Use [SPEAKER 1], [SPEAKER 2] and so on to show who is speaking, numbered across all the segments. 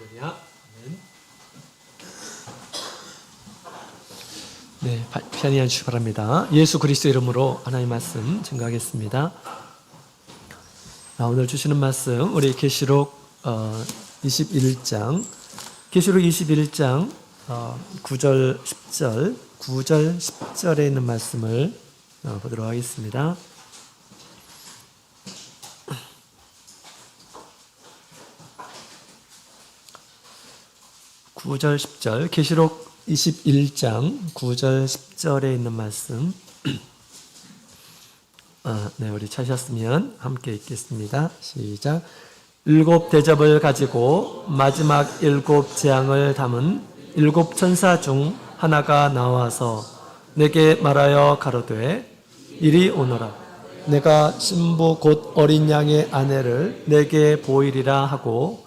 [SPEAKER 1] 할렐루야. 아멘. 네, 편히 앉으시기 바랍니다. 예수 그리스도 이름으로 하나님 말씀 증거하겠습니다. 오늘 주시는 말씀 우리 계시록 21장 9절 10절에 있는 말씀을 보도록 하겠습니다. 9절 10절 계시록 21장 9절 10절에 있는 말씀 네, 우리 찾으셨으면 함께 읽겠습니다. 시작. 일곱 대접을 가지고 마지막 일곱 재앙을 담은 일곱 천사 중 하나가 나와서 내게 말하여 가로되 이리 오너라. 내가 신부 곧 어린 양의 아내를 내게 보이리라 하고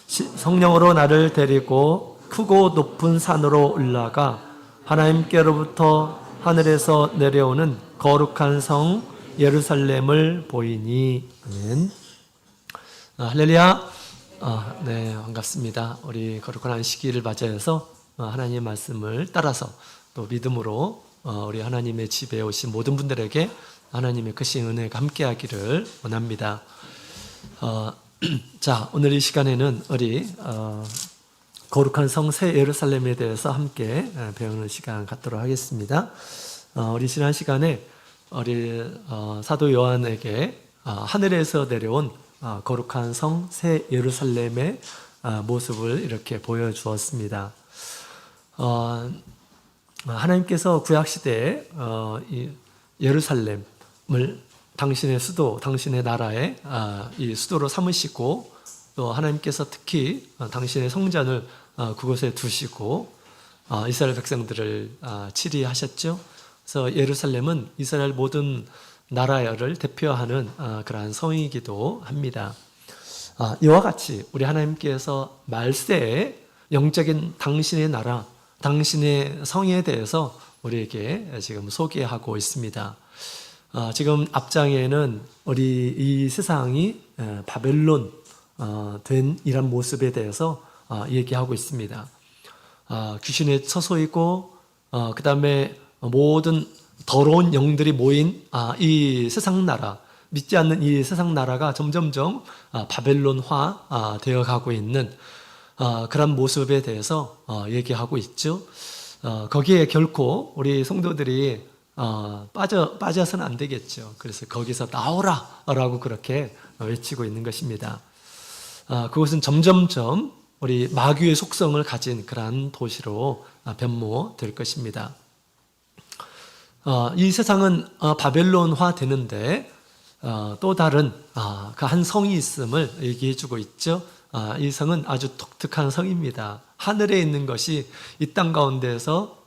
[SPEAKER 1] 성령으로 나를 데리고 크고 높은 산으로 올라가 하나님께로부터 하늘에서 내려오는 거룩한 성 예루살렘을 보이니. 아멘. 할렐루야. 네, 반갑습니다. 우리 거룩한 시기를 맞이해서 하나님의 말씀을 따라서 또 믿음으로 우리 하나님의 집에 오신 모든 분들에게 하나님의 크신 은혜가 함께하기를 원합니다. 자, 오늘 이 시간에는 우리 거룩한 성 새 예루살렘에 대해서 함께 배우는 시간 갖도록 하겠습니다. 우리 지난 시간에 우리 사도 요한에게 하늘에서 내려온 거룩한 성 새 예루살렘의 모습을 이렇게 보여주었습니다. 하나님께서 구약시대에 이 예루살렘을 당신의 수도, 당신의 나라의 이 수도로 삼으시고 또 하나님께서 특히 당신의 성전을 그곳에 두시고 이스라엘 백성들을 치리하셨죠. 그래서 예루살렘은 이스라엘 모든 나라를 대표하는 그러한 성이기도 합니다. 이와 같이 우리 하나님께서 말세에 영적인 당신의 나라, 당신의 성에 대해서 우리에게 지금 소개하고 있습니다. 지금 앞장에는 우리 이 세상이 바벨론 된 이런 모습에 대해서 얘기하고 있습니다. 귀신의 처소이고 그 다음에 모든 더러운 영들이 모인 이 세상 나라, 믿지 않는 이 세상 나라가 점점점 바벨론화 되어가고 있는 그런 모습에 대해서 얘기하고 있죠. 거기에 결코 우리 성도들이 빠져서는 안 되겠죠. 그래서 거기서 나오라 라고 그렇게 외치고 있는 것입니다. 그것은 점점점 우리 마귀의 속성을 가진 그러한 도시로 변모될 것입니다. 이 세상은 바벨론화 되는데 또 다른 그 한 성이 있음을 얘기해 주고 있죠. 이 성은 아주 독특한 성입니다. 하늘에 있는 것이 이 땅 가운데에서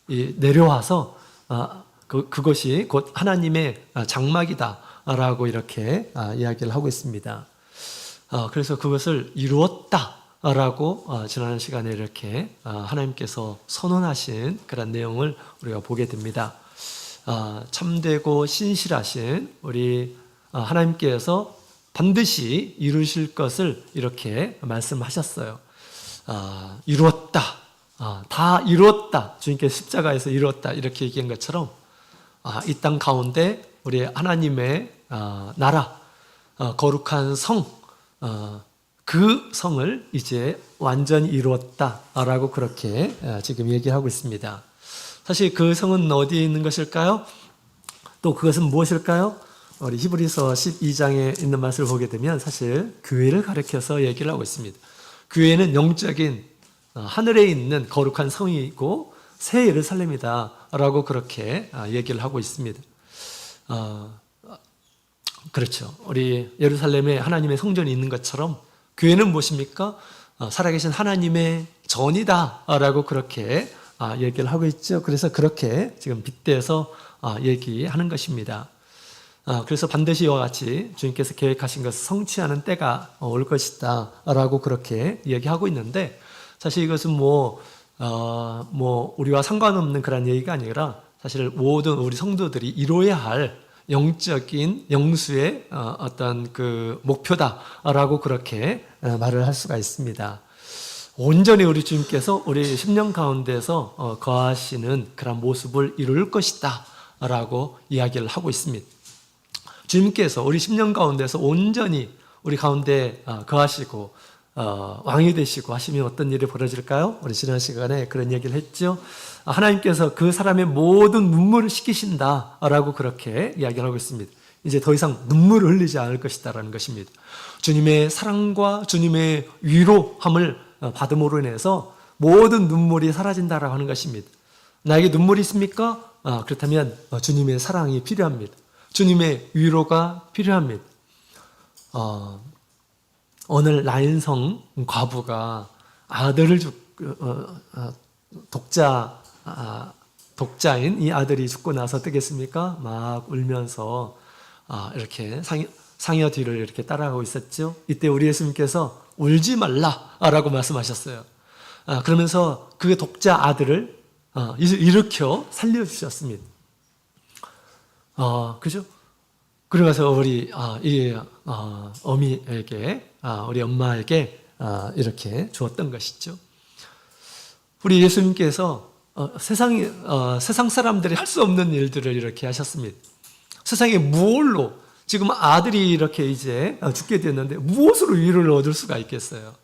[SPEAKER 1] 내려와서 그것이 곧 하나님의 장막이다 라고 이렇게 이야기를 하고 있습니다. 그래서 그것을 이루었다라고 지난 시간에 이렇게 하나님께서 선언하신 그런 내용을 우리가 보게 됩니다. 참되고 신실하신 우리 하나님께서 반드시 이루실 것을 이렇게 말씀하셨어요. 이루었다. 다 이루었다. 주님께서 십자가에서 이루었다. 이렇게 얘기한 것처럼 이 땅 가운데 우리 하나님의 나라, 거룩한 성, 그 성을 이제 완전히 이루었다라고 그렇게 지금 얘기하고 있습니다. 사실 그 성은 어디에 있는 것일까요? 또 그것은 무엇일까요? 우리 히브리서 12장에 있는 말씀을 보게 되면 사실 교회를 가리켜서 얘기를 하고 있습니다. 교회는 영적인 하늘에 있는 거룩한 성이고 새 예루살렘이다 라고 그렇게 얘기를 하고 있습니다. 그렇죠. 우리 예루살렘에 하나님의 성전이 있는 것처럼 교회는 무엇입니까? 살아계신 하나님의 전이다 라고 그렇게 얘기를 하고 있죠. 그래서 그렇게 지금 빗대서 얘기하는 것입니다. 그래서 반드시 이와 같이 주님께서 계획하신 것을 성취하는 때가 올 것이다 라고 그렇게 얘기하고 있는데, 사실 이것은 우리와 상관없는 그런 얘기가 아니라 사실 모든 우리 성도들이 이루어야 할 영적인 영수의 어떤 그 목표다라고 그렇게 말을 할 수가 있습니다. 온전히 우리 주님께서 우리 10년 가운데서 거하시는 그런 모습을 이룰 것이다 라고 이야기를 하고 있습니다. 주님께서 우리 10년 가운데서 온전히 우리 가운데 거하시고 왕이 되시고 하시면 어떤 일이 벌어질까요? 우리 지난 시간에 그런 얘기를 했죠. 하나님께서 그 사람의 모든 눈물을 씻기신다라고 그렇게 이야기를 하고 있습니다. 이제 더 이상 눈물을 흘리지 않을 것이다라는 것입니다. 주님의 사랑과 주님의 위로함을 받음으로 인해서 모든 눈물이 사라진다라고 하는 것입니다. 나에게 눈물이 있습니까? 그렇다면 주님의 사랑이 필요합니다. 주님의 위로가 필요합니다. 오늘 라인성 과부가 아들을 독자인 이 아들이 죽고 나서 어떻겠습니까? 막 울면서 이렇게 상여 뒤를 이렇게 따라가고 있었죠. 이때 우리 예수님께서 울지 말라라고 말씀하셨어요. 그러면서 그 독자 아들을 일으켜 살려주셨습니다. 그죠? 그러면서 우리 이 어미에게 우리 엄마에게 이렇게 주었던 것이죠. 우리 예수님께서 세상 사람들이 할 수 없는 일들을 이렇게 하셨습니다. 세상에 무엇로 지금 아들이 이렇게 이제 죽게 됐는데 무엇으로 위로를 얻을 수가 있겠어요?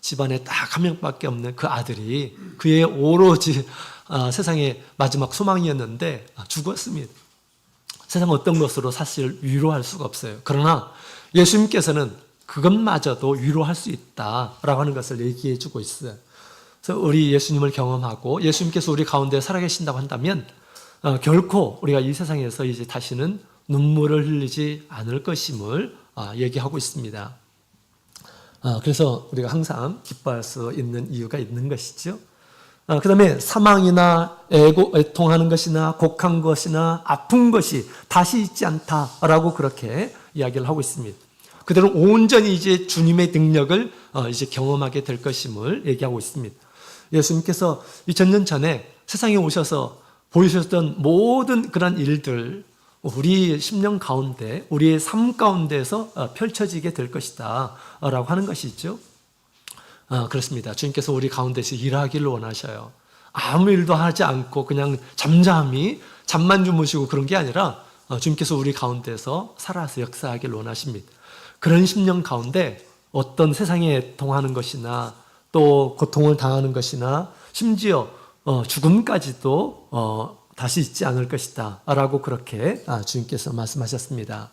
[SPEAKER 1] 집안에 딱 한 명밖에 없는 그 아들이 그의 오로지 세상의 마지막 소망이었는데 죽었습니다. 세상 어떤 것으로 사실 위로할 수가 없어요. 그러나 예수님께서는 그것마저도 위로할 수 있다라고 하는 것을 얘기해 주고 있어요. 그래서 우리 예수님을 경험하고 예수님께서 우리 가운데 살아계신다고 한다면 결코 우리가 이 세상에서 이제 다시는 눈물을 흘리지 않을 것임을 얘기하고 있습니다. 그래서 우리가 항상 기뻐할 수 있는 이유가 있는 것이죠. 그 다음에 사망이나 애통하는 것이나 곡한 것이나 아픈 것이 다시 있지 않다라고 그렇게 이야기를 하고 있습니다. 그들은 온전히 이제 주님의 능력을 이제 경험하게 될 것임을 얘기하고 있습니다. 예수님께서 2000년 전에 세상에 오셔서 보이셨던 모든 그런 일들, 우리 10년 가운데, 우리의 삶 가운데서 펼쳐지게 될 것이다 라고 하는 것이죠. 그렇습니다. 주님께서 우리 가운데서 일하기를 원하셔요. 아무 일도 하지 않고 그냥 잠잠히 잠만 주무시고 그런 게 아니라 주님께서 우리 가운데서 살아서 역사하기를 원하십니다. 그런 10년 가운데 어떤 세상에 애통하는 것이나 또 고통을 당하는 것이나 심지어 죽음까지도 다시 있지 않을 것이다 라고 그렇게 주님께서 말씀하셨습니다.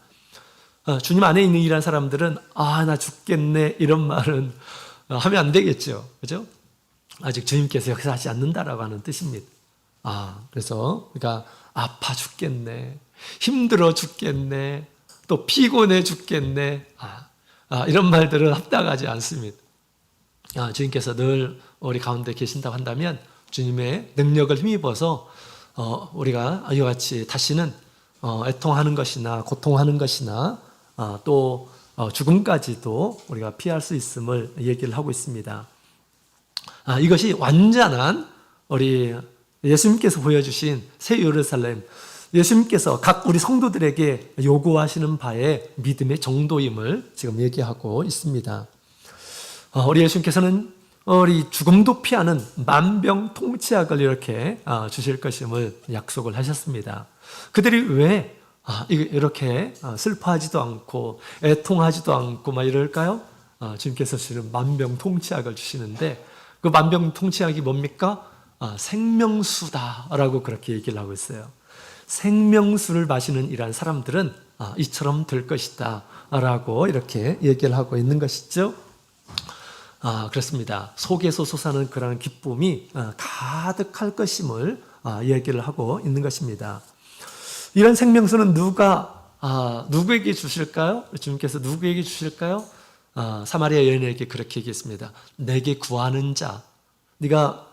[SPEAKER 1] 주님 안에 있는 이란 사람들은 나 죽겠네 이런 말은 하면 안 되겠죠. 그죠? 아직 주님께서 역사하지 않는다라고 하는 뜻입니다. 그래서 그러니까 아파 죽겠네, 힘들어 죽겠네, 또 피곤해 죽겠네, 이런 말들은 합당하지 않습니다. 주님께서 늘 우리 가운데 계신다고 한다면 주님의 능력을 힘입어서 우리가 이와 같이 다시는 애통하는 것이나 고통하는 것이나 또 죽음까지도 우리가 피할 수 있음을 얘기를 하고 있습니다. 이것이 완전한 우리 예수님께서 보여주신 새 예루살렘, 예수님께서 각 우리 성도들에게 요구하시는 바의 믿음의 정도임을 지금 얘기하고 있습니다. 우리 예수님께서는 우리 죽음도 피하는 만병통치약을 이렇게 주실 것임을 약속을 하셨습니다. 그들이 왜 이렇게 슬퍼하지도 않고 애통하지도 않고 막 이럴까요? 주님께서 주시는 만병통치약을 주시는데 그 만병통치약이 뭡니까? 생명수다라고 그렇게 얘기를 하고 있어요. 생명수를 마시는 이러한 사람들은 이처럼 될 것이다 라고 이렇게 얘기를 하고 있는 것이죠. 그렇습니다. 속에서 솟아나는 그런 기쁨이 가득할 것임을 얘기를 하고 있는 것입니다. 이런 생명수는 누구에게 주실까요? 주님께서 누구에게 주실까요? 사마리아 여인에게 그렇게 얘기했습니다. 내게 구하는 자, 네가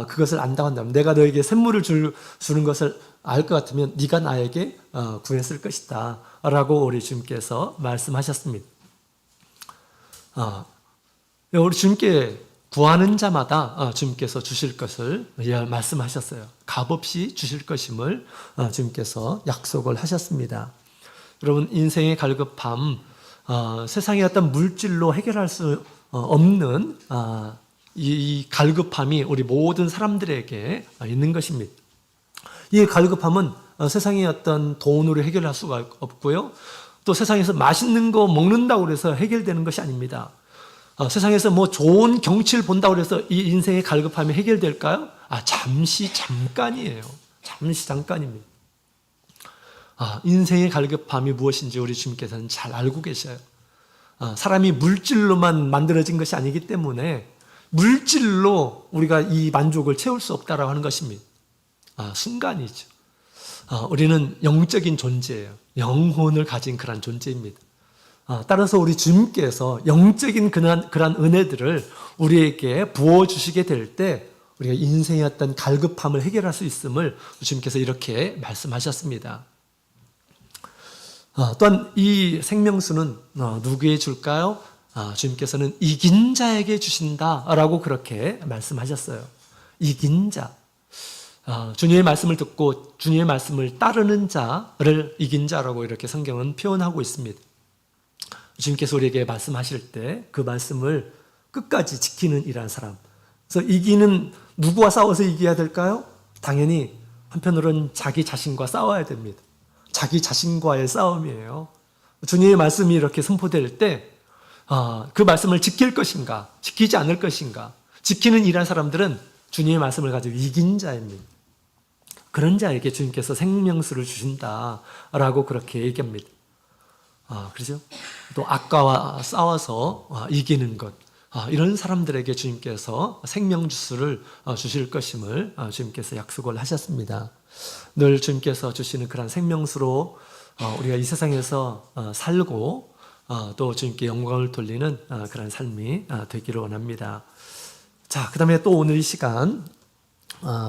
[SPEAKER 1] 그것을 안다고 한다면, 내가 너에게 샘물을 주는 것을 알 것 같으면 네가 나에게 구했을 것이다 라고 우리 주님께서 말씀하셨습니다. 우리 주님께 구하는 자마다 주님께서 주실 것을 말씀하셨어요. 값없이 주실 것임을 주님께서 약속을 하셨습니다. 여러분, 인생의 갈급함, 세상의 어떤 물질로 해결할 수 없는 이 갈급함이 우리 모든 사람들에게 있는 것입니다. 이 갈급함은 세상의 어떤 돈으로 해결할 수가 없고요. 또 세상에서 맛있는 거 먹는다고 해서 해결되는 것이 아닙니다. 세상에서 뭐 좋은 경치를 본다고 해서 이 인생의 갈급함이 해결될까요? 잠시 잠깐이에요. 잠시 잠깐입니다. 인생의 갈급함이 무엇인지 우리 주님께서는 잘 알고 계셔요. 사람이 물질로만 만들어진 것이 아니기 때문에 물질로 우리가 이 만족을 채울 수 없다라고 하는 것입니다. 순간이죠. 우리는 영적인 존재예요. 영혼을 가진 그런 존재입니다. 따라서 우리 주님께서 영적인 그런 은혜들을 우리에게 부어주시게 될 때 우리가 인생의 어떤 갈급함을 해결할 수 있음을 주님께서 이렇게 말씀하셨습니다. 또한 이 생명수는 누구에게 줄까요? 주님께서는 이긴 자에게 주신다라고 그렇게 말씀하셨어요. 이긴 자. 주님의 말씀을 듣고 주님의 말씀을 따르는 자를 이긴 자라고 이렇게 성경은 표현하고 있습니다. 주님께서 우리에게 말씀하실 때 그 말씀을 끝까지 지키는 이란 사람. 그래서 이기는 누구와 싸워서 이겨야 될까요? 당연히 한편으로는 자기 자신과 싸워야 됩니다. 자기 자신과의 싸움이에요. 주님의 말씀이 이렇게 선포될 때 그 말씀을 지킬 것인가, 지키지 않을 것인가. 지키는 이란 사람들은 주님의 말씀을 가지고 이긴 자입니다. 그런 자에게 주님께서 생명수를 주신다라고 그렇게 얘기합니다. 그렇죠? 또 악과와 싸워서 이기는 것, 이런 사람들에게 주님께서 생명주스를 주실 것임을 주님께서 약속을 하셨습니다. 늘 주님께서 주시는 그런 생명수로 우리가 이 세상에서 살고 또 주님께 영광을 돌리는 그런 삶이 되기를 원합니다. 자, 그 다음에 또 오늘 이 시간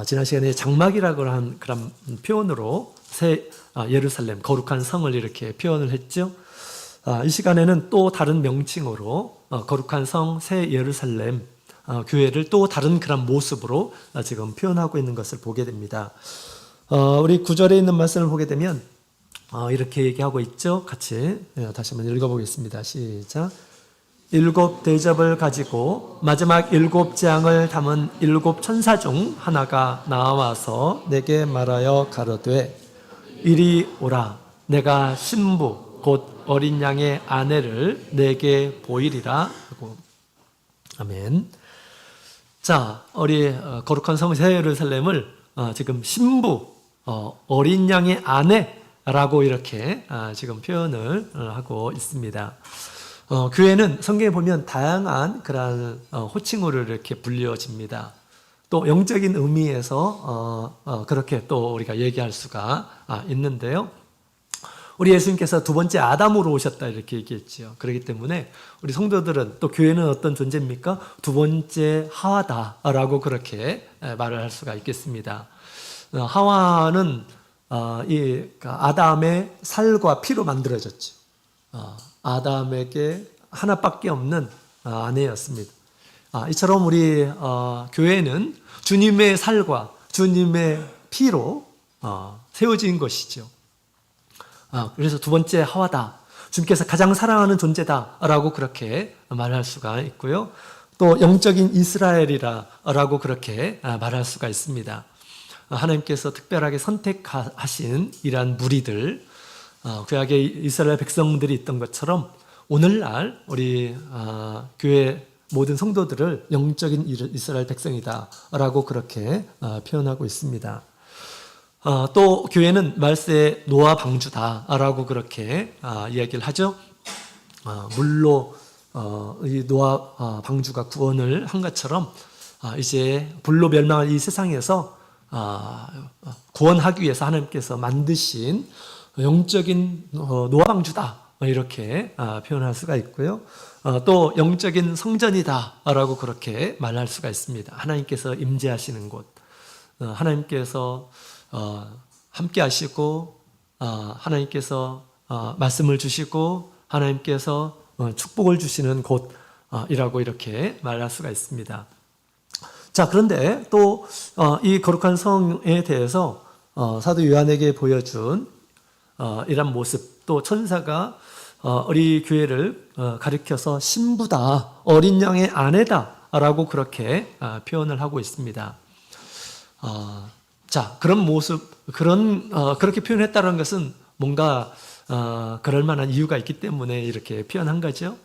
[SPEAKER 1] 지난 시간에 장막이라고 한 그런 표현으로 새 예루살렘, 거룩한 성을 이렇게 표현을 했죠. 이 시간에는 또 다른 명칭으로 거룩한 성, 새 예루살렘 교회를 또 다른 그런 모습으로 지금 표현하고 있는 것을 보게 됩니다. 우리 9절에 있는 말씀을 보게 되면 이렇게 얘기하고 있죠. 같이 다시 한번 읽어보겠습니다. 시작. 7 대접을 가지고 마지막 7 재앙을 담은 7 천사 중 하나가 나와서 내게 말하여 가로되 이리 오라. 내가 신부 곧 어린 양의 아내를 내게 보이리라 하고. 아멘. 자, 우리 거룩한 성 새 예루살렘을 지금 신부 어린 양의 아내라고 이렇게 지금 표현을 하고 있습니다. 교회는 성경에 보면 다양한 그런 호칭으로 이렇게 불려집니다. 또 영적인 의미에서 그렇게 또 우리가 얘기할 수가 있는데요. 우리 예수님께서 두 번째 아담으로 오셨다 이렇게 얘기했죠. 그렇기 때문에 우리 성도들은 또 교회는 어떤 존재입니까? 두 번째 하와다라고 그렇게 말을 할 수가 있겠습니다. 하와는 이 아담의 살과 피로 만들어졌죠. 아담에게 하나밖에 없는 아내였습니다. 이처럼 우리 교회는 주님의 살과 주님의 피로 세워진 것이죠. 그래서 두 번째 하와다. 주님께서 가장 사랑하는 존재다라고 그렇게 말할 수가 있고요. 또 영적인 이스라엘이라고 그렇게 말할 수가 있습니다. 하나님께서 특별하게 선택하신 이러한 무리들, 구약의 이스라엘 백성들이 있던 것처럼 오늘날 우리 교회 모든 성도들을 영적인 이스라엘 백성이다라고 그렇게 표현하고 있습니다. 또 교회는 말세의 노아 방주다라고 그렇게 이야기를 하죠. 물로 이 노아 방주가 구원을 한 것처럼 이제 불로 멸망할 이 세상에서 구원하기 위해서 하나님께서 만드신 영적인 노아 방주다 이렇게 표현할 수가 있고요. 또 영적인 성전이다라고 그렇게 말할 수가 있습니다. 하나님께서 임재하시는 곳, 하나님께서 함께 하시고 하나님께서 말씀을 주시고 하나님께서 축복을 주시는 곳이라고 이렇게 말할 수가 있습니다. 자, 그런데 또 이 거룩한 성에 대해서 사도 요한에게 보여준 이런 모습, 또 천사가 우리 교회를 가리켜서 신부다, 어린 양의 아내다 라고 그렇게 표현을 하고 있습니다. 자, 그런 모습, 그렇게 표현했다는 것은 뭔가, 그럴 만한 이유가 있기 때문에 이렇게 표현한 거죠.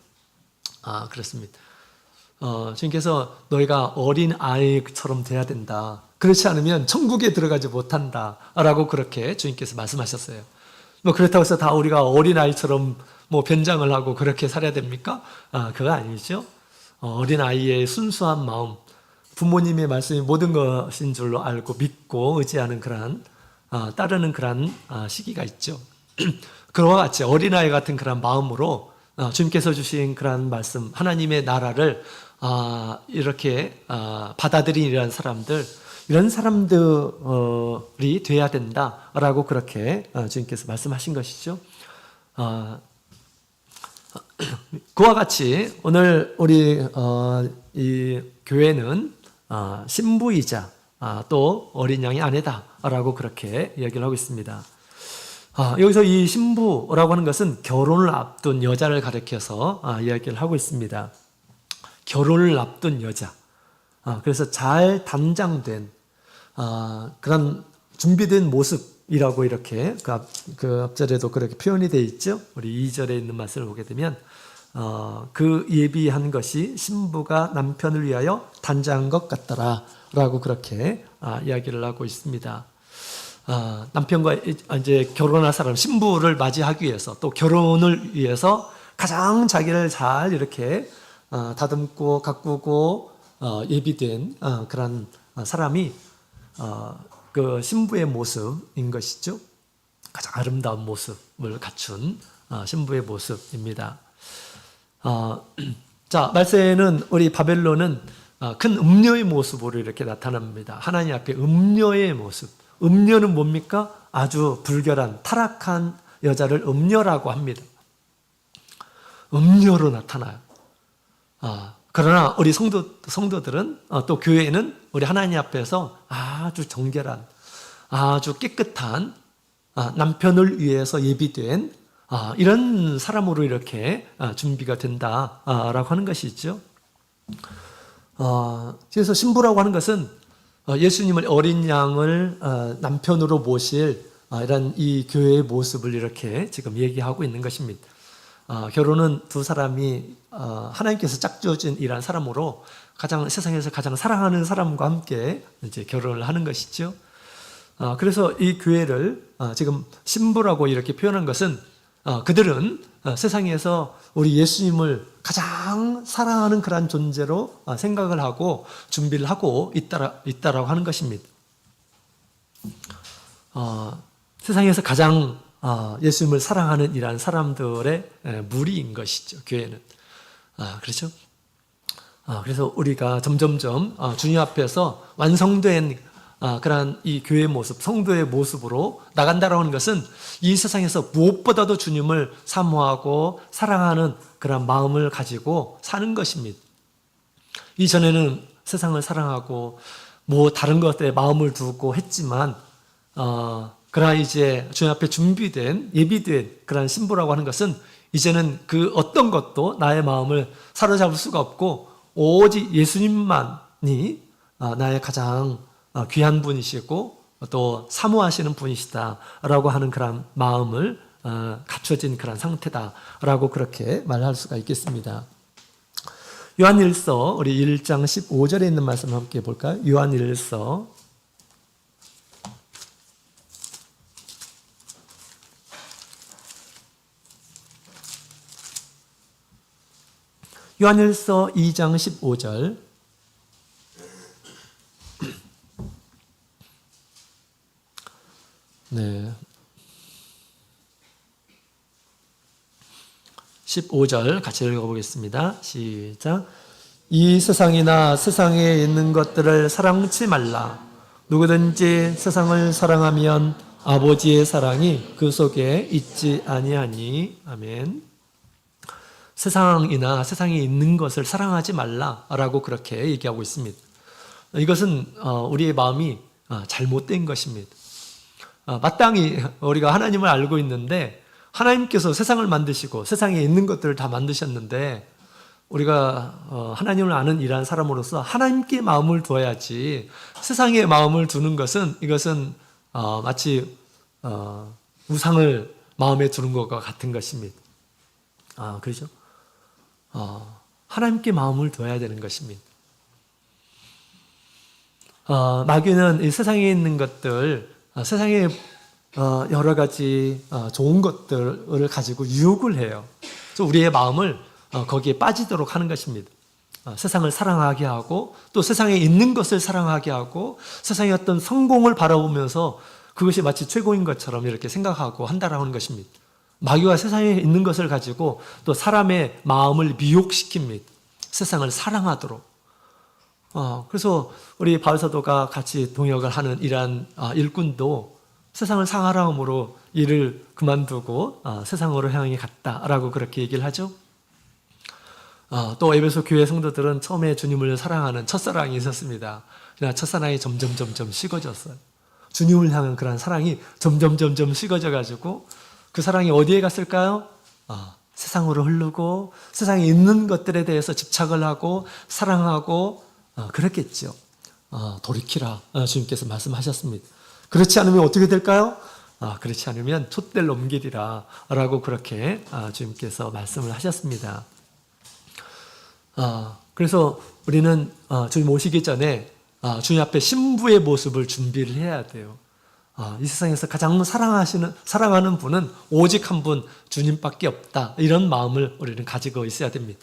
[SPEAKER 1] 그렇습니다. 주님께서 너희가 어린 아이처럼 돼야 된다. 그렇지 않으면 천국에 들어가지 못한다. 라고 그렇게 주님께서 말씀하셨어요. 뭐 그렇다고 해서 다 우리가 어린 아이처럼 뭐 변장을 하고 그렇게 살아야 됩니까? 그거 아니죠. 어린 아이의 순수한 마음, 부모님의 말씀이 모든 것인 줄로 알고 믿고 의지하는 그러한 따르는 그러한 시기가 있죠. 그와 같이 어린아이 같은 그런 마음으로 주님께서 주신 그런 말씀, 하나님의 나라를 이렇게 받아들인 이런 사람들이 돼야 된다라고 그렇게 주님께서 말씀하신 것이죠. 그와 같이 오늘 우리 이 교회는 신부이자 또 어린 양의 아내다라고 그렇게 이야기를 하고 있습니다. 여기서 이 신부라고 하는 것은 결혼을 앞둔 여자를 가리켜서 이야기를 하고 있습니다. 결혼을 앞둔 여자. 그래서 잘 단장된 그런 준비된 모습이라고 이렇게 그 앞절에도 그렇게 표현이 되어 있죠. 우리 2절에 있는 말씀을 보게 되면 그 예비한 것이 신부가 남편을 위하여 단장한 것 같더라 라고 그렇게 이야기를 하고 있습니다. 남편과 이제 결혼할 사람, 신부를 맞이하기 위해서 또 결혼을 위해서 가장 자기를 잘 이렇게 다듬고 가꾸고 예비된 그런 사람이 그 신부의 모습인 것이죠. 가장 아름다운 모습을 갖춘 신부의 모습입니다. 자, 말세에는 우리 바벨론은 큰 음녀의 모습으로 이렇게 나타납니다. 하나님 앞에 음녀의 모습. 음녀는 뭡니까? 아주 불결한 타락한 여자를 음녀라고 합니다. 음녀로 나타나요. 그러나 우리 성도들은 또 교회는 우리 하나님 앞에서 아주 정결한, 아주 깨끗한 남편을 위해서 예비된 이런 사람으로 이렇게 준비가 된다라고 하는 것이죠. 그래서 신부라고 하는 것은 예수님을 어린 양을 남편으로 모실 이런 이 교회의 모습을 이렇게 지금 얘기하고 있는 것입니다. 결혼은 두 사람이 하나님께서 짝지어진 이런 사람으로 세상에서 가장 사랑하는 사람과 함께 이제 결혼을 하는 것이죠. 그래서 이 교회를 지금 신부라고 이렇게 표현한 것은 그들은 세상에서 우리 예수님을 가장 사랑하는 그런 존재로 생각을 하고 준비를 하고 있다라고 하는 것입니다. 세상에서 가장 예수님을 사랑하는 이러한 사람들의 무리인 것이죠. 교회는. 그렇죠? 그래서 우리가 점점점 주님 앞에서 완성된 그러한 이 교회의 모습, 성도의 모습으로 나간다라고 하는 것은 이 세상에서 무엇보다도 주님을 사모하고 사랑하는 그런 마음을 가지고 사는 것입니다. 이전에는 세상을 사랑하고 뭐 다른 것에 마음을 두고 했지만 그러나 이제 주님 앞에 준비된 예비된 그런 신부라고 하는 것은 이제는 그 어떤 것도 나의 마음을 사로잡을 수가 없고 오직 예수님만이 나의 가장 귀한 분이시고 또 사모하시는 분이시다라고 하는 그런 마음을 갖춰진 그런 상태다라고 그렇게 말할 수가 있겠습니다. 요한일서 우리 1장 15절에 있는 말씀 함께 볼까요? 요한일서 2장 15절. 네. 15절 같이 읽어보겠습니다. 시작. 이 세상이나 세상에 있는 것들을 사랑치 말라. 누구든지 세상을 사랑하면 아버지의 사랑이 그 속에 있지 아니하니. 아멘. 세상이나 세상에 있는 것을 사랑하지 말라라고 그렇게 얘기하고 있습니다. 이것은 우리의 마음이 잘못된 것입니다. 마땅히 우리가 하나님을 알고 있는데 하나님께서 세상을 만드시고 세상에 있는 것들을 다 만드셨는데 우리가 하나님을 아는 이러한 사람으로서 하나님께 마음을 두어야지 세상에 마음을 두는 것은 이것은 마치 우상을 마음에 두는 것과 같은 것입니다. 그렇죠? 하나님께 마음을 두어야 되는 것입니다. 마귀는 이 세상에 있는 것들, 세상에 여러 가지 좋은 것들을 가지고 유혹을 해요. 그래서 우리의 마음을 거기에 빠지도록 하는 것입니다. 세상을 사랑하게 하고 또 세상에 있는 것을 사랑하게 하고 세상의 어떤 성공을 바라보면서 그것이 마치 최고인 것처럼 이렇게 생각하고 한다라는 것입니다. 마귀가 세상에 있는 것을 가지고 또 사람의 마음을 미혹시킵니다. 세상을 사랑하도록. 그래서 우리 바울 사도가 같이 동역을 하는 이러한 일꾼도 세상을 사랑함으로 일을 그만두고 세상으로 향해 갔다라고 그렇게 얘기를 하죠. 또 에베소 교회 성도들은 처음에 주님을 사랑하는 첫사랑이 있었습니다. 그러나 첫사랑이 점점 식어졌어요. 주님을 향한 그런 사랑이 점점 식어져 가지고 그 사랑이 어디에 갔을까요? 세상으로 흐르고 세상에 있는 것들에 대해서 집착을 하고 사랑하고 그랬겠죠. 돌이키라 주님께서 말씀하셨습니다. 그렇지 않으면 어떻게 될까요? 그렇지 않으면 촛대를 넘기리라 라고 그렇게 주님께서 말씀을 하셨습니다. 그래서 우리는 주님 오시기 전에 주님 앞에 신부의 모습을 준비를 해야 돼요. 이 세상에서 가장 사랑하는 분은 오직 한 분 주님밖에 없다. 이런 마음을 우리는 가지고 있어야 됩니다.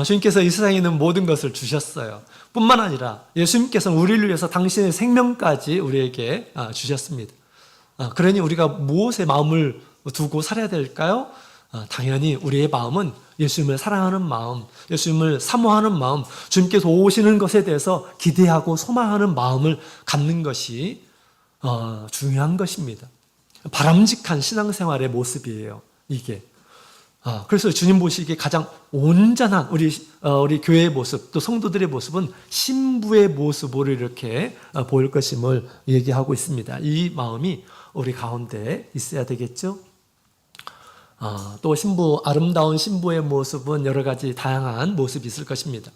[SPEAKER 1] 주님께서 이 세상에 있는 모든 것을 주셨어요. 뿐만 아니라 예수님께서는 우리를 위해서 당신의 생명까지 우리에게 주셨습니다. 그러니 우리가 무엇에 마음을 두고 살아야 될까요? 당연히 우리의 마음은 예수님을 사랑하는 마음, 예수님을 사모하는 마음, 주님께서 오시는 것에 대해서 기대하고 소망하는 마음을 갖는 것이 중요한 것입니다. 바람직한 신앙생활의 모습이에요, 이게. 그래서 주님 보시기에 가장 온전한 우리 교회의 모습, 또 성도들의 모습은 신부의 모습으로 이렇게 보일 것임을 얘기하고 있습니다. 이 마음이 우리 가운데 있어야 되겠죠? 또 아름다운 신부의 모습은 여러 가지 다양한 모습이 있을 것입니다.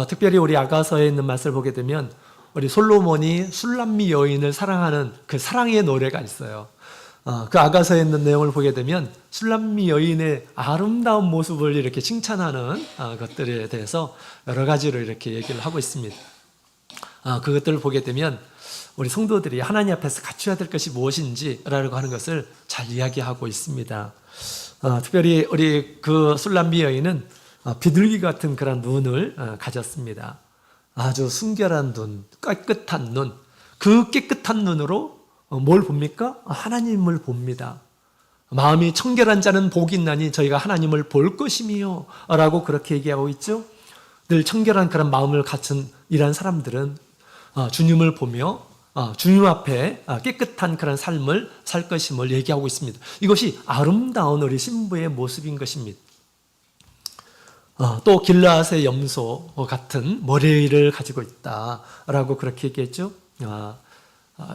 [SPEAKER 1] 특별히 우리 아가서에 있는 말씀을 보게 되면 우리 솔로몬이 술람미 여인을 사랑하는 그 사랑의 노래가 있어요. 그 아가서에 있는 내용을 보게 되면 술람미 여인의 아름다운 모습을 이렇게 칭찬하는 것들에 대해서 여러 가지로 이렇게 얘기를 하고 있습니다. 그것들을 보게 되면 우리 성도들이 하나님 앞에서 갖춰야 될 것이 무엇인지라고 하는 것을 잘 이야기하고 있습니다. 특별히 우리 그 술람미 여인은 비둘기 같은 그런 눈을 가졌습니다. 아주 순결한 눈, 깨끗한 눈, 그 깨끗한 눈으로 뭘 봅니까? 하나님을 봅니다. 마음이 청결한 자는 복이 있나니 저희가 하나님을 볼 것이며 라고 그렇게 얘기하고 있죠. 늘 청결한 그런 마음을 갖춘 이런 사람들은 주님을 보며 주님 앞에 깨끗한 그런 삶을 살 것임을 얘기하고 있습니다. 이것이 아름다운 우리 신부의 모습인 것입니다. 또 길르앗의 염소 같은 머리를 가지고 있다라고 그렇게 얘기했죠.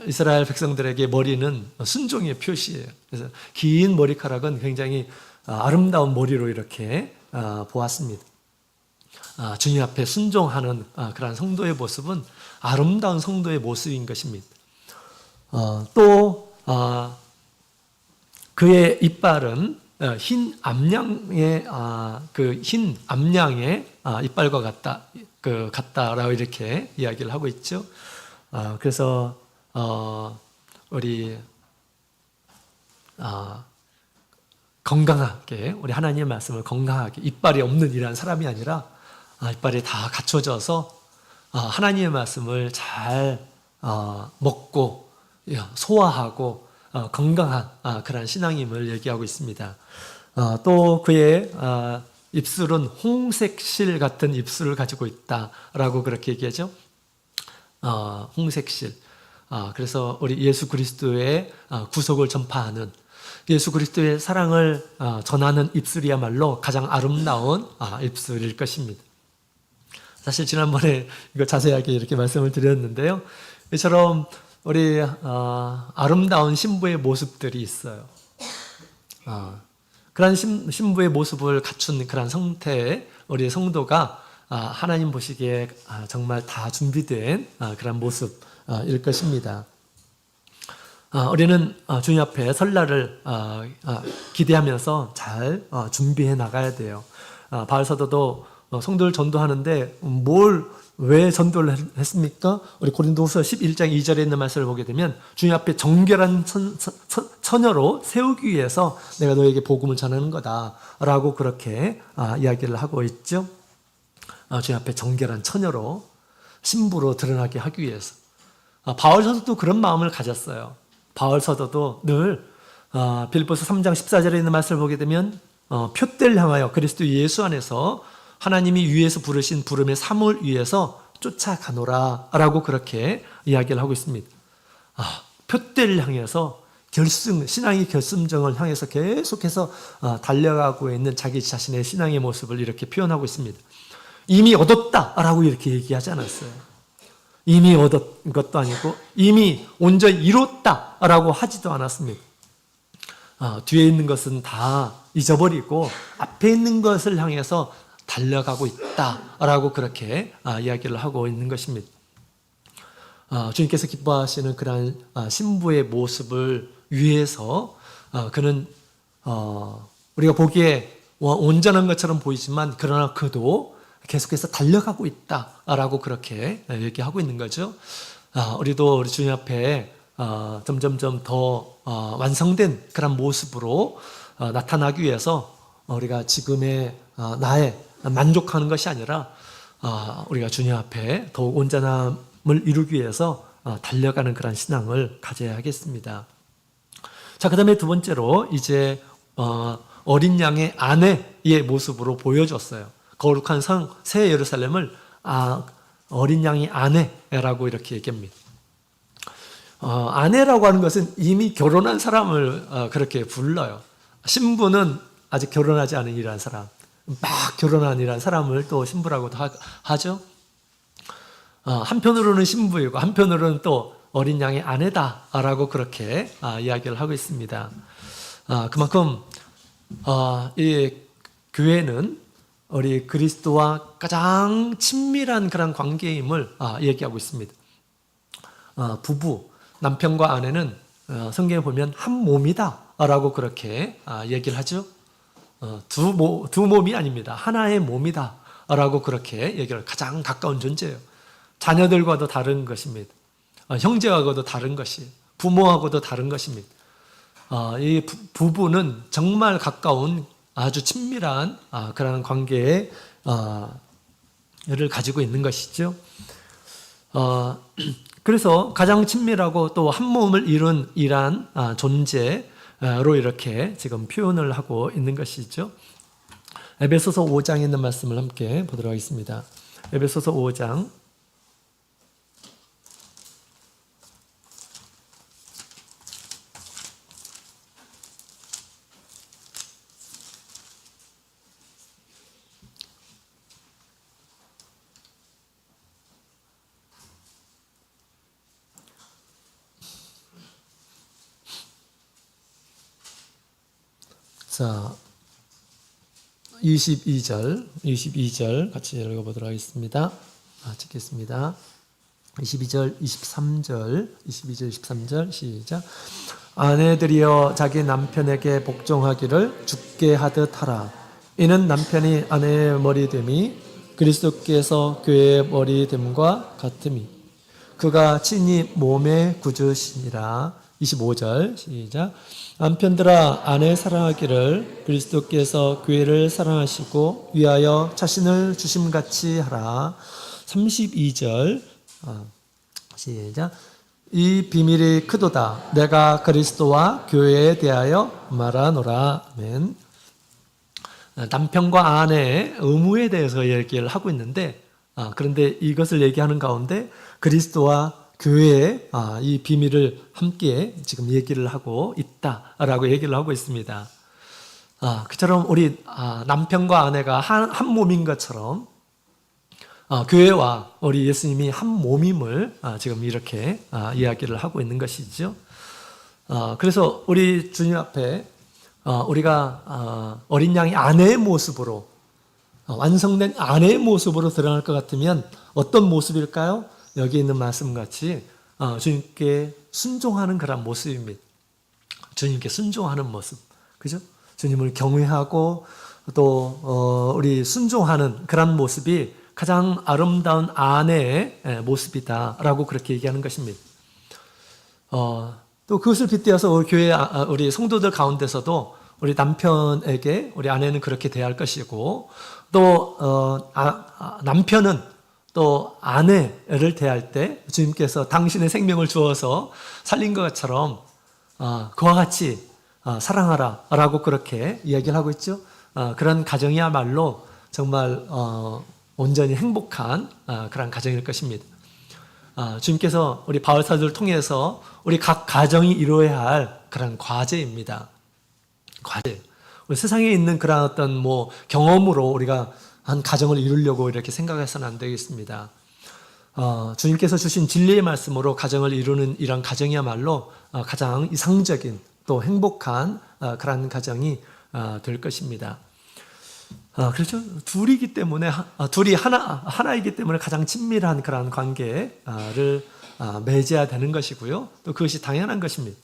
[SPEAKER 1] 이스라엘 백성들에게 머리는 순종의 표시예요. 그래서 긴 머리카락은 굉장히 아름다운 머리로 이렇게 보았습니다. 주님 앞에 순종하는 그런 성도의 모습은 아름다운 성도의 모습인 것입니다. 또 그의 이빨은 흰 암양의 이빨과 같다라고 이렇게 이야기를 하고 있죠. 그래서 우리 건강하게 우리 하나님의 말씀을 건강하게 이빨이 없는 이런 사람이 아니라 이빨이 다 갖춰져서 하나님의 말씀을 잘 먹고 소화하고 건강한 그런 신앙임을 얘기하고 있습니다. 또 그의 입술은 홍색실 같은 입술을 가지고 있다라고 그렇게 얘기하죠. 홍색실. 그래서 우리 예수 그리스도의 구속을 전파하는 예수 그리스도의 사랑을 전하는 입술이야말로 가장 아름다운 입술일 것입니다. 사실 지난번에 이거 자세하게 이렇게 말씀을 드렸는데요. 이처럼 우리 아름다운 신부의 모습들이 있어요. 그런 신부의 모습을 갖춘 그런 상태의 우리 성도가 하나님 보시기에 정말 다 준비된 그런 모습일 것입니다. 우리는 주님 앞에 설날을 기대하면서 잘 준비해 나가야 돼요. 바울 사도도 성도를 전도하는데 왜 전도를 했습니까? 우리 고린도후서 11장 2절에 있는 말씀을 보게 되면 주님 앞에 정결한 처녀로 세우기 위해서 내가 너에게 복음을 전하는 거다라고 그렇게 이야기를 하고 있죠. 주님 앞에 정결한 처녀로 신부로 드러나게 하기 위해서. 바울 사도도 그런 마음을 가졌어요. 바울 사도도 늘 빌립보서 3장 14절에 있는 말씀을 보게 되면 표대를 향하여 그리스도 예수 안에서 하나님이 위에서 부르신 부름의 삶을 위해서 쫓아가노라 라고 그렇게 이야기를 하고 있습니다. 표대를 향해서 신앙의 결승점을 향해서 계속해서 달려가고 있는 자기 자신의 신앙의 모습을 이렇게 표현하고 있습니다. 이미 얻었다라고 이렇게 얘기하지 않았어요. 이미 얻은 것도 아니고 이미 온전히 이뤘다라고 하지도 않았습니다. 뒤에 있는 것은 다 잊어버리고 앞에 있는 것을 향해서 달려가고 있다라고 그렇게 이야기를 하고 있는 것입니다. 주님께서 기뻐하시는 그러한 신부의 모습을 위해서 그는 우리가 보기에 온전한 것처럼 보이지만 그러나 그도 계속해서 달려가고 있다라고 그렇게 얘기하고 있는 거죠. 우리도 우리 주님 앞에 점점점 더 완성된 그런 모습으로 나타나기 위해서 우리가 지금의 나에 만족하는 것이 아니라 우리가 주님 앞에 더욱 온전함을 이루기 위해서 달려가는 그런 신앙을 가져야 하겠습니다. 자, 그 다음에 두 번째로 이제 어린 양의 아내의 모습으로 보여줬어요. 거룩한 성 새 예루살렘을 어린 양의 아내라고 이렇게 얘기합니다. 아내라고 하는 것은 이미 결혼한 사람을 그렇게 불러요. 신부는 아직 결혼하지 않은 이라는 사람, 막 결혼한 이라는 사람을 또 신부라고도 하죠. 한편으로는 신부이고 한편으로는 또 어린 양의 아내다라고 그렇게 이야기를 하고 있습니다. 그만큼 이 교회는 우리 그리스도와 가장 친밀한 그런 관계임을 얘기하고 있습니다. 부부, 남편과 아내는 성경에 보면 한 몸이다 라고 그렇게 얘기를 하죠. 두 몸이 아닙니다. 하나의 몸이다 라고 그렇게 얘기를 가장 가까운 존재예요. 자녀들과도 다른 것입니다. 형제하고도 다른 것이, 부모하고도 다른 것입니다. 이 부부는 정말 가까운 아주 친밀한 그런 관계를 가지고 있는 것이죠. 그래서 가장 친밀하고 또 한 몸을 이룬 이러한 존재로 이렇게 지금 표현을 하고 있는 것이죠. 에베소서 5장에 있는 말씀을 함께 보도록 하겠습니다. 에베소서 5장 자, 22절 같이 읽어보도록 하겠습니다. 찍겠습니다. 22절, 23절 시작. 아내들이여 자기 남편에게 복종하기를 주께 하듯 하라. 이는 남편이 아내의 머리됨이 그리스도께서 교회의 머리됨과 같음이 그가 친히 몸의 구주시니라. 25절 시작. 남편들아 아내 사랑하기를 그리스도께서 교회를 사랑하시고 위하여 자신을 주심같이 하라. 32절 시작. 이 비밀이 크도다. 내가 그리스도와 교회에 대하여 말하노라. 아멘. 남편과 아내의 의무에 대해서 얘기를 하고 있는데 그런데 이것을 얘기하는 가운데 그리스도와 교회의 이 비밀을 함께 지금 얘기를 하고 있다라고 얘기를 하고 있습니다. 그처럼 우리 남편과 아내가 한 몸인 것처럼 교회와 우리 예수님이 한 몸임을 지금 이렇게 이야기를 하고 있는 것이죠. 그래서 우리 주님 앞에 우리가 어린 양의 아내의 모습으로 완성된 아내의 모습으로 드러날 것 같으면 어떤 모습일까요? 여기 있는 말씀같이 주님께 순종하는 그런 모습입니다. 주님께 순종하는 모습, 그죠? 주님을 경외하고 또 우리 순종하는 그런 모습이 가장 아름다운 아내의 모습이다라고 그렇게 얘기하는 것입니다. 또 그것을 빗대어서 우리 교회 우리 성도들 가운데서도 우리 남편에게 우리 아내는 그렇게 대할 것이고 또 남편은 또 아내를 대할 때 주님께서 당신의 생명을 주어서 살린 것처럼 그와 같이 사랑하라라고 그렇게 이야기를 하고 있죠. 그런 가정이야말로 정말 온전히 행복한 그런 가정일 것입니다. 주님께서 우리 바울 사도를 통해서 우리 각 가정이 이루어야 할 그런 과제입니다. 과제. 우리 세상에 있는 그런 어떤 뭐 경험으로 우리가 한 가정을 이루려고 이렇게 생각해서는 안 되겠습니다. 주님께서 주신 진리의 말씀으로 가정을 이루는 이런 가정이야말로 가장 이상적인 또 행복한 그런 가정이 될 것입니다. 그렇죠. 둘이기 때문에 둘이 하나이기 때문에 가장 친밀한 그런 관계를 맺어야 되는 것이고요. 또 그것이 당연한 것입니다.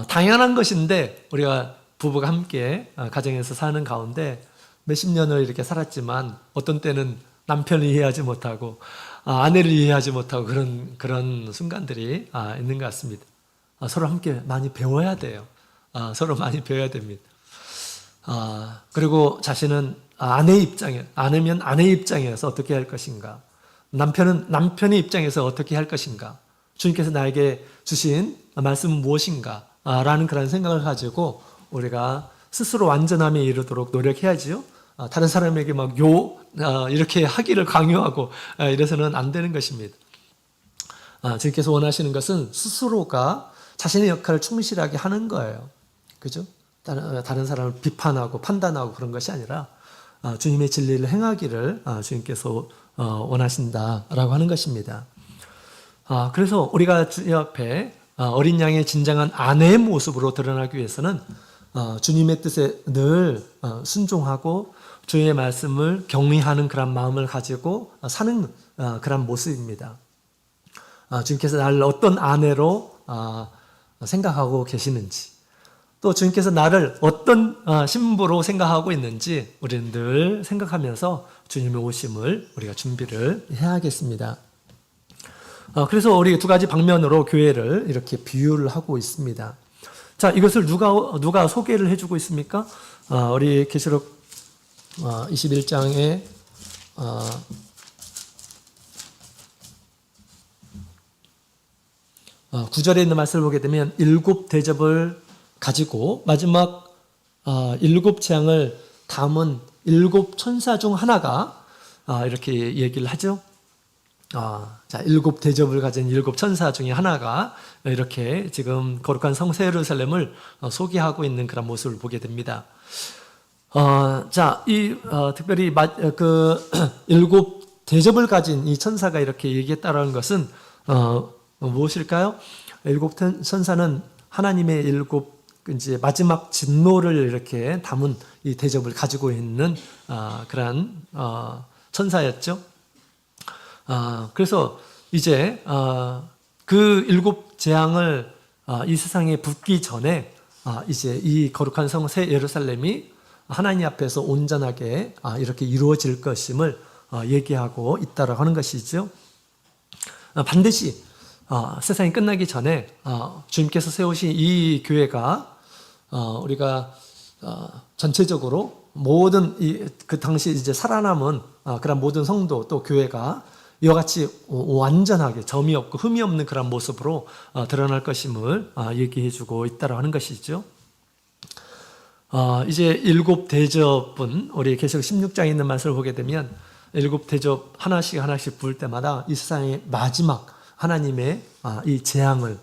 [SPEAKER 1] 당연한 것인데 우리가 부부가 함께 가정에서 사는 가운데 몇십 년을 이렇게 살았지만 어떤 때는 남편을 이해하지 못하고 아내를 이해하지 못하고 그런 순간들이 있는 것 같습니다. 서로 함께 많이 배워야 돼요. 서로 많이 배워야 됩니다. 그리고 자신은 아내면 아내의 입장에서 어떻게 할 것인가, 남편은 남편의 입장에서 어떻게 할 것인가, 주님께서 나에게 주신 말씀은 무엇인가 라는 그런 생각을 가지고 우리가 스스로 완전함에 이르도록 노력해야지요. 다른 사람에게 막 이렇게 하기를 강요하고 이래서는 안 되는 것입니다. 주님께서 원하시는 것은 스스로가 자신의 역할을 충실하게 하는 거예요. 그죠? 다른 사람을 비판하고 판단하고 그런 것이 아니라 주님의 진리를 행하기를 주님께서 원하신다라고 하는 것입니다. 그래서 우리가 주님 앞에 어린 양의 진정한 아내의 모습으로 드러나기 위해서는 주님의 뜻에 늘 순종하고 주의 말씀을 경외하는 그런 마음을 가지고 사는 그런 모습입니다. 주님께서 나를 어떤 아내로 생각하고 계시는지, 또 주님께서 나를 어떤 신부로 생각하고 있는지 우리는 늘 생각하면서 주님의 오심을 우리가 준비를 해야겠습니다. 그래서 우리 두 가지 방면으로 교회를 이렇게 비유를 하고 있습니다. 자, 이것을 누가 소개를 해주고 있습니까? 우리 계시록 21장에 9절에 있는 말씀을 보게 되면 7 대접을 가지고 마지막 7 재앙을 담은 7 천사 중 하나가 이렇게 얘기를 하죠. 자, 7 대접을 가진 7 천사 중에 하나가 이렇게 지금 거룩한 성 새 예루살렘을 소개하고 있는 그런 모습을 보게 됩니다. 자, 특별히 그 7 대접을 가진 이 천사가 이렇게 얘기했다라는 것은 무엇일까요? 7 천사는 하나님의 7 이제 마지막 진노를 이렇게 담은 이 대접을 가지고 있는 그런 천사였죠. 그래서 이제 그 7 재앙을 이 세상에 붓기 전에 이제 이 거룩한 성 새 예루살렘이 하나님 앞에서 온전하게 이렇게 이루어질 것임을 얘기하고 있다라고 하는 것이죠. 반드시 세상이 끝나기 전에 주님께서 세우신 이 교회가 우리가 전체적으로 모든 그 당시 이제 살아남은 그런 모든 성도 또 교회가 이와 같이 완전하게 점이 없고 흠이 없는 그런 모습으로 드러날 것임을 얘기해주고 있다라고 하는 것이죠. 이제 7 대접은 우리 계시록 16장에 있는 말씀을 보게 되면 7 대접 하나씩 부을 때마다 이 세상의 마지막 하나님의 이 재앙을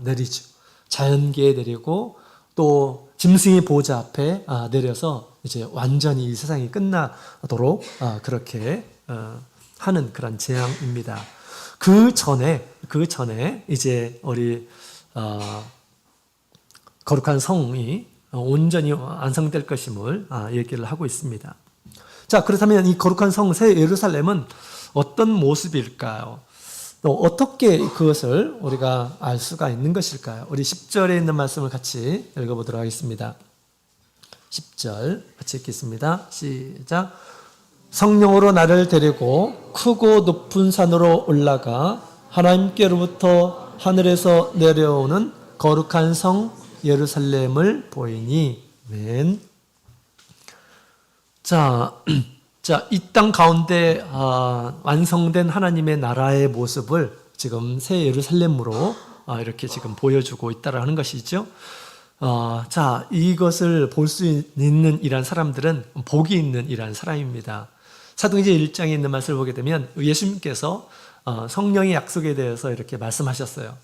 [SPEAKER 1] 내리죠. 자연계에 내리고 또 짐승의 보좌 앞에 내려서 이제 완전히 이 세상이 끝나도록 그렇게 하는 그런 재앙입니다. 그 전에 이제 우리 거룩한 성이 온전히 완성될 것임을 얘기를 하고 있습니다. 자, 그렇다면 이 거룩한 성 새 예루살렘은 어떤 모습일까요? 또 어떻게 그것을 우리가 알 수가 있는 것일까요? 우리 10절에 있는 말씀을 같이 읽어보도록 하겠습니다. 10절 같이 읽겠습니다. 시작. 성령으로 나를 데리고 크고 높은 산으로 올라가 하나님께로부터 하늘에서 내려오는 거룩한 성 예루살렘을 보이니. 아멘. 자, 이 땅 가운데 완성된 하나님의 나라의 모습을 지금 새 예루살렘으로 이렇게 지금 보여주고 있다라는 것이죠. 자, 이것을 볼 수 있는 이란 사람들은 복이 있는 이란 사람입니다. 사도행전 1장에 있는 말씀을 보게 되면 예수님께서 성령의 약속에 대해서 이렇게 말씀하셨어요.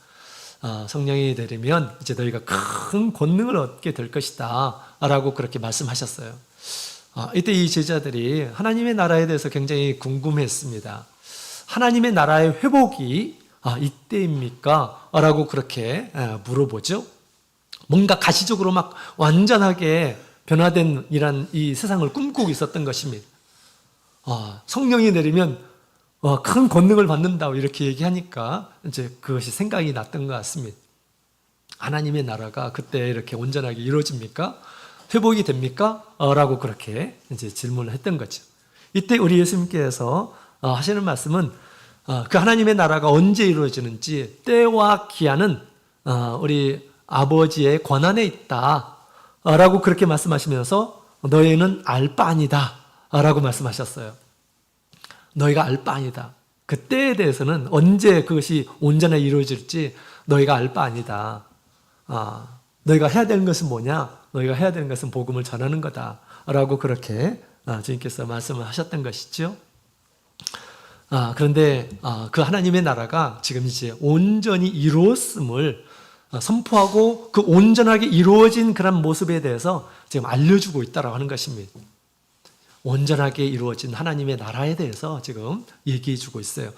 [SPEAKER 1] 성령이 내리면 이제 너희가 큰 권능을 얻게 될 것이다 라고 그렇게 말씀하셨어요. 이때 이 제자들이 하나님의 나라에 대해서 굉장히 궁금했습니다. 하나님의 나라의 회복이 이때입니까? 라고 그렇게 물어보죠. 뭔가 가시적으로 막 완전하게 변화된 이 세상을 꿈꾸고 있었던 것입니다. 성령이 내리면 큰 권능을 받는다고 이렇게 얘기하니까 이제 그것이 생각이 났던 것 같습니다. 하나님의 나라가 그때 이렇게 온전하게 이루어집니까? 회복이 됩니까? 라고 그렇게 이제 질문을 했던 거죠. 이때 우리 예수님께서 하시는 말씀은 그 하나님의 나라가 언제 이루어지는지 때와 기한은 우리 아버지의 권한에 있다 라고 그렇게 말씀하시면서 너희는 알 바 아니다 라고 말씀하셨어요. 너희가 알 바 아니다. 그 때에 대해서는 언제 그것이 온전히 이루어질지 너희가 알 바 아니다. 너희가 해야 되는 것은 뭐냐? 너희가 해야 되는 것은 복음을 전하는 거다 라고 그렇게 주님께서 말씀을 하셨던 것이죠. 그런데 그 하나님의 나라가 지금 이제 온전히 이루었음을 선포하고 그 온전하게 이루어진 그런 모습에 대해서 지금 알려주고 있다고 하는 것입니다. 온전하게 이루어진 하나님의 나라에 대해서 지금 얘기해 주고 있어요.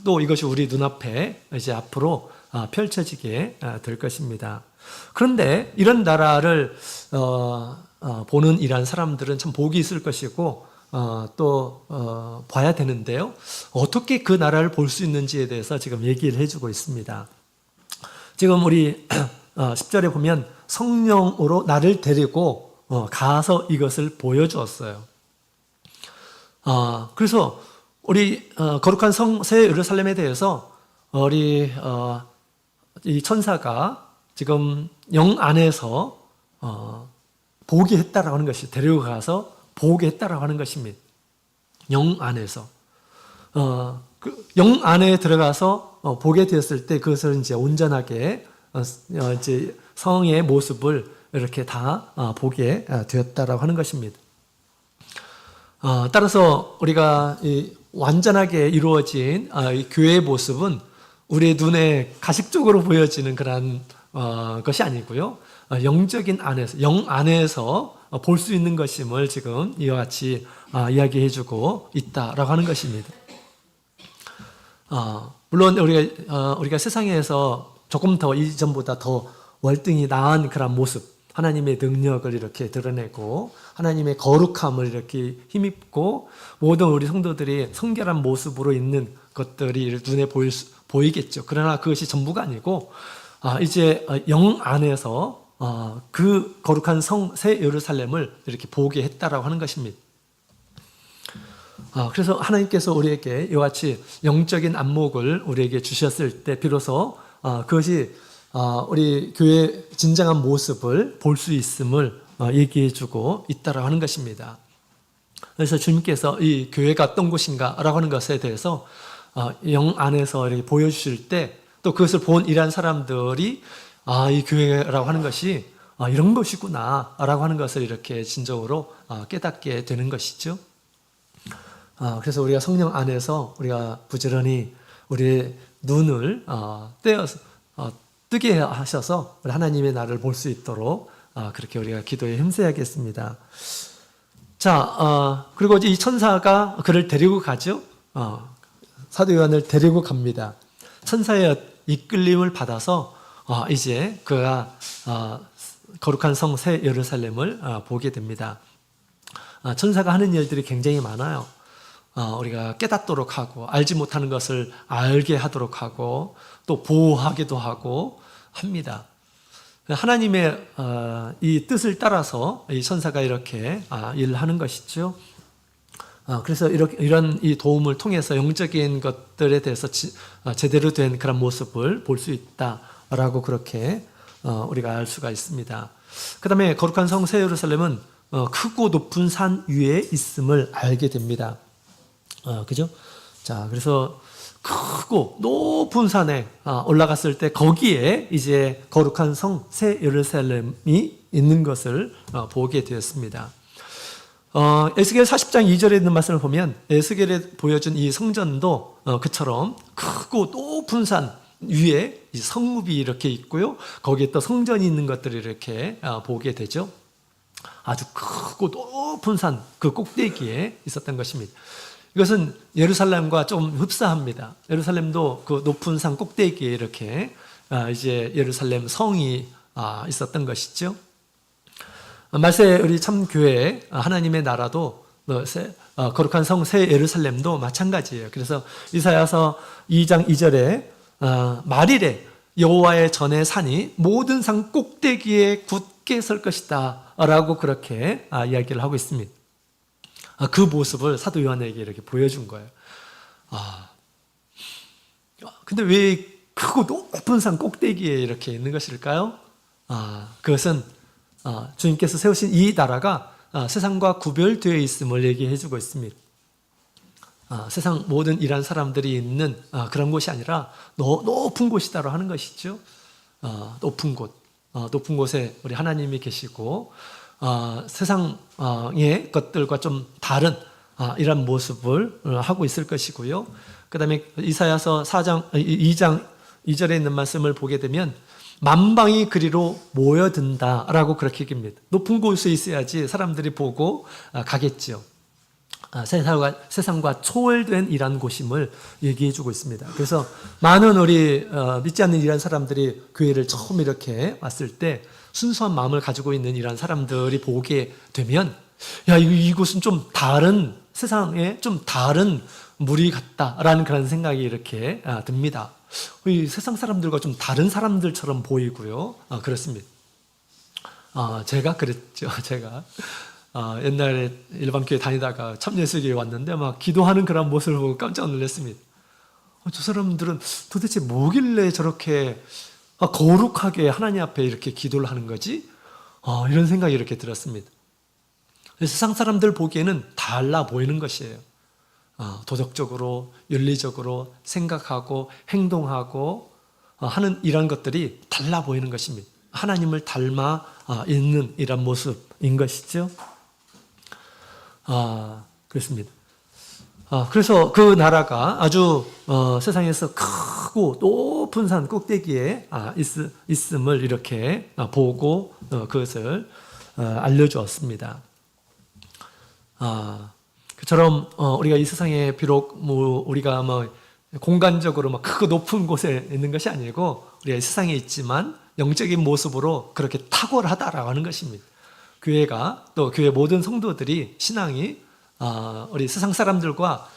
[SPEAKER 1] 또 이것이 우리 눈앞에 이제 앞으로 펼쳐지게 될 것입니다. 그런데 이런 나라를 보는 이러한 사람들은 참 복이 있을 것이고 또 봐야 되는데요. 어떻게 그 나라를 볼 수 있는지에 대해서 지금 얘기를 해주고 있습니다. 지금 우리 10절에 보면 성령으로 나를 데리고 가서 이것을 보여주었어요. 그래서 우리 거룩한 성 새 예루살렘에 대해서 우리 이 천사가 지금 영 안에서 보게 했다라고 하는 것이 데려가서 보게 했다라고 하는 것입니다. 영 안에서 그 영 안에 들어가서 보게 되었을 때 그것을 이제 온전하게 이제 성의 모습을 이렇게 다 보게 되었다라고 하는 것입니다. 따라서 우리가 이 완전하게 이루어진 이 교회의 모습은 우리의 눈에 가식적으로 보여지는 그런 것이 아니고요. 영적인 안에서, 영 안에서 볼 수 있는 것임을 지금 이와 같이 이야기해주고 있다라고 하는 것입니다. 물론 우리가 세상에서 조금 더 이전보다 더 월등히 나은 그런 모습, 하나님의 능력을 이렇게 드러내고 하나님의 거룩함을 이렇게 힘입고 모든 우리 성도들이 성결한 모습으로 있는 것들이 눈에 보이겠죠. 그러나 그것이 전부가 아니고 이제 영 안에서 그 거룩한 성 새 예루살렘을 이렇게 보게 했다라고 하는 것입니다. 그래서 하나님께서 우리에게 이와 같이 영적인 안목을 우리에게 주셨을 때 비로소 그것이 우리 교회의 진정한 모습을 볼 수 있음을 얘기해주고 있다라고 하는 것입니다. 그래서 주님께서 이 교회가 어떤 곳인가라고 하는 것에 대해서 영 안에서 이렇게 보여주실 때 또 그것을 본 이러한 사람들이 이 교회라고 하는 것이 이런 것이구나라고 하는 것을 이렇게 진정으로 깨닫게 되는 것이죠. 그래서 우리가 성령 안에서 우리가 부지런히 우리의 눈을 떼어서 뜨게 하셔서 하나님의 나라를 볼 수 있도록 그렇게 우리가 기도에 힘써야겠습니다. 자, 그리고 이 천사가 그를 데리고 가죠. 사도 요한을 데리고 갑니다. 천사의 이끌림을 받아서 이제 그가 거룩한 성 새 예루살렘을 보게 됩니다. 천사가 하는 일들이 굉장히 많아요. 우리가 깨닫도록 하고 알지 못하는 것을 알게 하도록 하고 또 보호하기도 하고 합니다. 하나님의 이 뜻을 따라서 이 천사가 이렇게 일하는 것이죠. 그래서 이런 이 도움을 통해서 영적인 것들에 대해서 제대로 된 그런 모습을 볼 수 있다라고 그렇게 우리가 알 수가 있습니다. 그 다음에 거룩한 성 새 예루살렘은 크고 높은 산 위에 있음을 알게 됩니다. 그죠? 자, 그래서 크고 높은 산에 올라갔을 때 거기에 이제 거룩한 성 새 예루살렘이 있는 것을 보게 되었습니다. 에스겔 40장 2절에 있는 말씀을 보면 에스겔에 보여준 이 성전도 그처럼 크고 높은 산 위에 성읍이 이렇게 있고요. 거기에 또 성전이 있는 것들을 이렇게 보게 되죠. 아주 크고 높은 산 그 꼭대기에 있었던 것입니다. 이것은 예루살렘과 좀 흡사합니다. 예루살렘도 그 높은 산 꼭대기에 이렇게 이제 예루살렘 성이 있었던 것이죠. 말세 우리 참 교회 하나님의 나라도 거룩한 성 새 예루살렘도 마찬가지예요. 그래서 이사야서 2장 2절에 말일에 여호와의 전의 산이 모든 산 꼭대기에 굳게 설 것이다 라고 그렇게 이야기를 하고 있습니다. 그 모습을 사도 요한에게 이렇게 보여준 거예요. 근데 왜 크고 높은 산 꼭대기에 이렇게 있는 것일까요? 그것은 주님께서 세우신 이 나라가 세상과 구별되어 있음을 얘기해 주고 있습니다. 세상 모든 일한 사람들이 있는 그런 곳이 아니라 높은 곳이다로 하는 것이죠. 높은 곳, 높은 곳에 우리 하나님이 계시고 세상의 것들과 좀 다른 이런 모습을 하고 있을 것이고요. 그 다음에 이사야서 2장 2절에 있는 말씀을 보게 되면 만방이 그리로 모여든다라고 그렇게 얘기합니다. 높은 곳에 있어야지 사람들이 보고 가겠죠. 세상과 초월된 이런 곳임을 얘기해 주고 있습니다. 그래서 많은 우리 믿지 않는 이런 사람들이 교회를 처음 이렇게 왔을 때 순수한 마음을 가지고 있는 이런 사람들이 보게 되면 이곳은 좀 다른 세상에 좀 다른 무리 같다라는 그런 생각이 이렇게 듭니다. 이 세상 사람들과 좀 다른 사람들처럼 보이고요. 그렇습니다. 제가 그랬죠. 제가 옛날에 일반 교회 다니다가 참예수교에 왔는데 막 기도하는 그런 모습을 보고 깜짝 놀랐습니다. 저 사람들은 도대체 뭐길래 저렇게 거룩하게 하나님 앞에 이렇게 기도를 하는 거지? 이런 생각이 이렇게 들었습니다. 세상 사람들 보기에는 달라 보이는 것이에요. 도덕적으로, 윤리적으로 생각하고 행동하고 하는 이런 것들이 달라 보이는 것입니다. 하나님을 닮아 있는 이런 모습인 것이죠. 그렇습니다. 그래서 그 나라가 아주 세상에서 크고 높은 산 꼭대기에 있음을 이렇게 보고 그것을 알려주었습니다. 그처럼 우리가 이 세상에 비록 우리가 공간적으로 크고 높은 곳에 있는 것이 아니고 우리가 이 세상에 있지만 영적인 모습으로 그렇게 탁월하다라고 하는 것입니다. 교회가 또 교회 모든 성도들이 신앙이 우리 세상 사람들과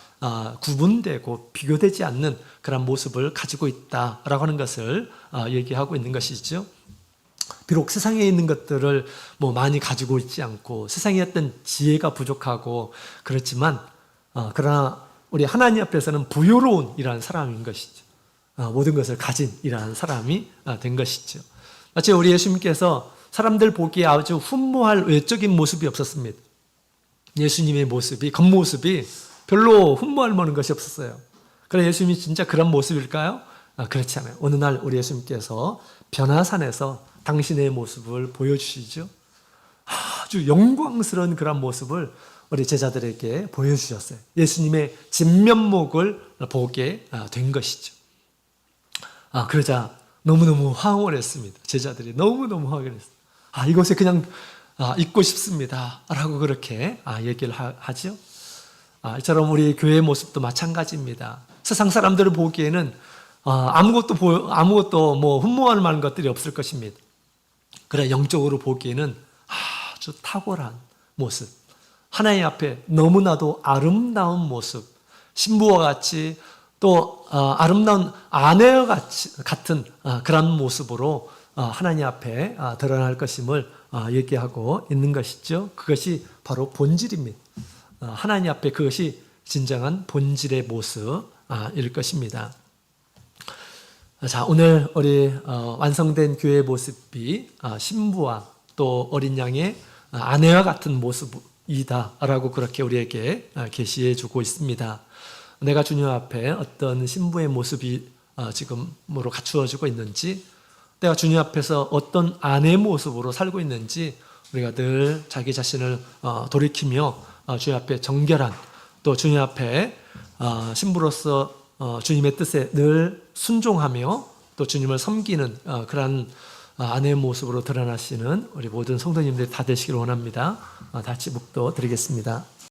[SPEAKER 1] 구분되고 비교되지 않는 그런 모습을 가지고 있다라고 하는 것을 얘기하고 있는 것이죠. 비록 세상에 있는 것들을 많이 가지고 있지 않고 세상의 어떤 지혜가 부족하고 그렇지만 그러나 우리 하나님 앞에서는 부요로운 이러한 사람인 것이죠. 모든 것을 가진 이러한 사람이 된 것이죠. 마치 우리 예수님께서 사람들 보기에 아주 흠모할 외적인 모습이 없었습니다. 예수님의 모습이 겉모습이 별로 흠모할 만한 것이 없었어요. 그러나 예수님이 진짜 그런 모습일까요? 그렇지 않아요. 어느 날 우리 예수님께서 변화산에서 당신의 모습을 보여주시죠. 아주 영광스러운 그런 모습을 우리 제자들에게 보여주셨어요. 예수님의 진면목을 보게 된 것이죠. 그러자 너무너무 황홀했습니다. 제자들이 너무너무 황홀했어요. 이곳에 그냥 있고 싶습니다 라고 그렇게 얘기를 하죠. 이처럼 우리 교회의 모습도 마찬가지입니다. 세상 사람들을 보기에는 아무것도 흠모할 만한 것들이 없을 것입니다. 그러나 영적으로 보기에는 아주 탁월한 모습, 하나님 앞에 너무나도 아름다운 모습, 신부와 같이 또 아름다운 아내와 같은 그런 모습으로 하나님 앞에 드러날 것임을 얘기하고 있는 것이죠. 그것이 바로 본질입니다. 하나님 앞에 그것이 진정한 본질의 모습일 것입니다. 자, 오늘 우리 완성된 교회의 모습이 신부와 또 어린 양의 아내와 같은 모습이다라고 그렇게 우리에게 계시해 주고 있습니다. 내가 주님 앞에 어떤 신부의 모습이 지금으로 갖추어지고 있는지, 내가 주님 앞에서 어떤 아내의 모습으로 살고 있는지 우리가 늘 자기 자신을 돌이키며 주님 앞에 정결한, 또 주님 앞에 신부로서 주님의 뜻에 늘 순종하며 또 주님을 섬기는 그러한 아내의 모습으로 드러나시는 우리 모든 성도님들이 다 되시기를 원합니다. 다 같이 묵도 드리겠습니다.